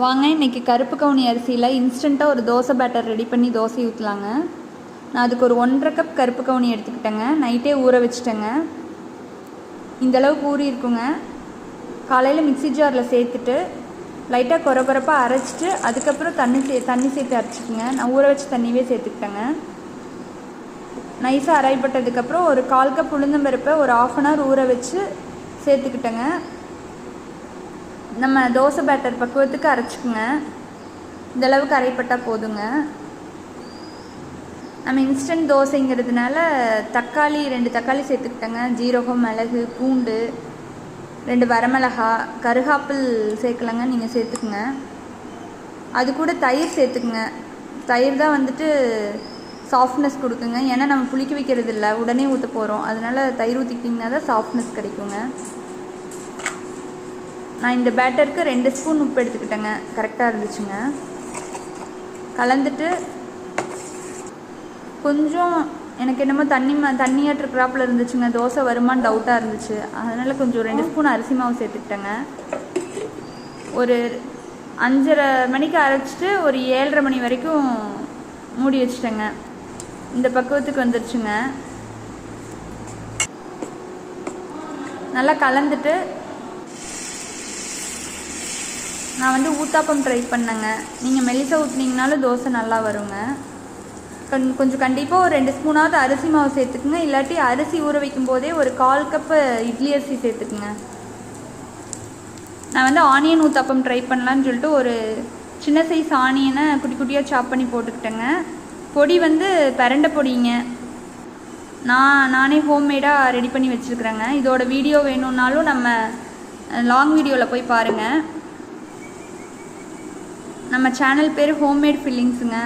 வாங்க இன்றைக்கி கருப்பு கவுனி அரிசியில் இன்ஸ்டண்ட்டாக ஒரு தோசை பேட்டர் ரெடி பண்ணி தோசை ஊற்றலாங்க. நான் அதுக்கு ஒரு 1.5 கப் கருப்பு கவுனி எடுத்துக்கிட்டேங்க. நைட்டே ஊற வச்சுட்டேங்க. இந்தளவுக்கு ஊறி இருக்குங்க. காலையில் மிக்ஸி ஜாரில் சேர்த்துட்டு லைட்டாக கொரகொரப்பாக அரைச்சிட்டு அதுக்கப்புறம் தண்ணி சேர்த்து அரைச்சிக்கோங்க. நான் ஊற வச்சு தண்ணியே சேர்த்துக்கிட்டேங்க. நைஸாக அரைப்பட்டதுக்கப்புறம் ஒரு 1/4 கப் உளுந்தம்பருப்பை ஒரு 1/2 hour ஊற வச்சு சேர்த்துக்கிட்டேங்க. நம்ம தோசை பேட்டர் பக்குவத்துக்கு அரைச்சிக்குங்க. இந்தளவுக்கு அரைப்பட்டால் போதுங்க. நம்ம இன்ஸ்டன்ட் தோசைங்கிறதுனால தக்காளி 2 தக்காளி சேர்த்துக்கிட்டேங்க. ஜீரகம், மிளகு, பூண்டு, 2 வரமிளகா, கருகாப்பில் சேர்க்கலங்க, நீங்கள் சேர்த்துக்குங்க. அது கூட தயிர் சேர்த்துக்குங்க. தயிர் தான் வந்துட்டு சாஃப்ட்னஸ் கொடுக்குங்க. ஏன்னா நம்ம புளிக்க வைக்கிறது இல்லை, உடனே ஊற்ற போகிறோம். அதனால் தயிர் ஊற்றிக்கிட்டிங்கன்னா தான் சாஃப்ட்னஸ் கிடைக்குங்க. நான் இந்த பேட்டருக்கு 2 ஸ்பூன் உப்பு எடுத்துக்கிட்டேங்க. கரெக்டாக இருந்துச்சுங்க. கலந்துட்டு கொஞ்சம் எனக்கு என்னமோ தண்ணியாட்டு இருக்கிறாப்பில் இருந்துச்சுங்க. தோசை வருமானு டவுட்டாக இருந்துச்சு. அதனால் கொஞ்சம் 2 ஸ்பூன் அரிசி மாவு சேர்த்துக்கிட்டேங்க. ஒரு 5:30 மணிக்கு அரைச்சிட்டு ஒரு 7:30 மணி வரைக்கும் மூடி வச்சுட்டேங்க. இந்த பக்குவத்துக்கு வந்துருச்சுங்க. நல்லா கலந்துட்டு நான் ஊத்தாப்பம் ட்ரை பண்ணேங்க. நீங்கள் மெலிசா ஊற்றினீங்கனாலும் தோசை நல்லா வருங்க. கொஞ்சம் கண்டிப்பாக ஒரு 2 ஸ்பூனாவது அரிசி மாவு சேர்த்துக்குங்க. இல்லாட்டி அரிசி ஊற வைக்கும் போதே ஒரு 1/4 கப்பு இட்லி அரிசி சேர்த்துக்குங்க. நான் ஆனியன் ஊத்தாப்பம் ட்ரை பண்ணலான்னு சொல்லிட்டு ஒரு சின்ன சைஸ் ஆனியனை குட்டி குட்டியாக சாப் பண்ணி போட்டுக்கிட்டேங்க. பொடி பிரண்டை பொடிங்க. நானே ஹோம்மேடாக ரெடி பண்ணி வச்சுருக்குறேங்க. இதோட வீடியோ வேணும்னாலும் நம்ம லாங் வீடியோவில் போய் பாருங்கள். நம்ம சேனல் பேர் ஹோம்மேட் ஃபில்லிங்ஸுங்க.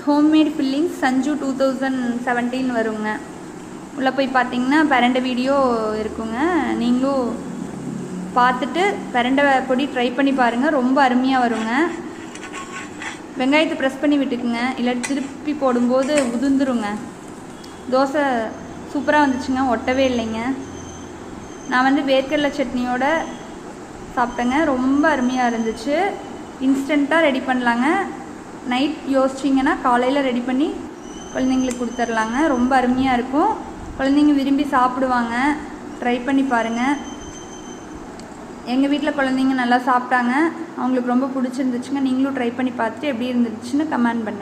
ஹோம்மேட் ஃபில்லிங்ஸ் சஞ்சு 2017 வருங்க. உள்ளே போய் பார்த்தீங்கன்னா பிரண்டை வீடியோ இருக்குங்க. நீங்களும் பார்த்துட்டு பிரண்டை பொடி ட்ரை பண்ணி பாருங்கள். ரொம்ப அருமையாக வருங்க. வெங்காயத்தை ப்ரெஸ் பண்ணி விட்டுக்குங்க, இல்லாட்டி திருப்பி போடும்போது உதிர்ந்துருங்க. தோசை சூப்பராக வந்துச்சுங்க, ஒட்டவே இல்லைங்க. நான் வேர்க்கடலை சட்னியோட சாப்பிட்டேங்க. ரொம்ப அருமையாக இருந்துச்சு. இன்ஸ்டண்ட்டாக ரெடி பண்ணலாங்க. நைட் யோசிச்சிங்கன்னா காலையில் ரெடி பண்ணி குழந்தைங்களுக்கு கொடுத்துர்லாங்க. ரொம்ப அருமையாக இருக்கும். குழந்தைங்க விரும்பி சாப்பிடுவாங்க. ட்ரை பண்ணி பாருங்கள். எங்கள் வீட்டில் குழந்தைங்க நல்லா சாப்பிட்டாங்க. அவங்களுக்கு ரொம்ப பிடிச்சிருந்துச்சுங்க. நீங்களும் ட்ரை பண்ணி பார்த்துட்டு எப்படி இருந்துச்சுன்னு கமெண்ட் பண்ணுங்கள்.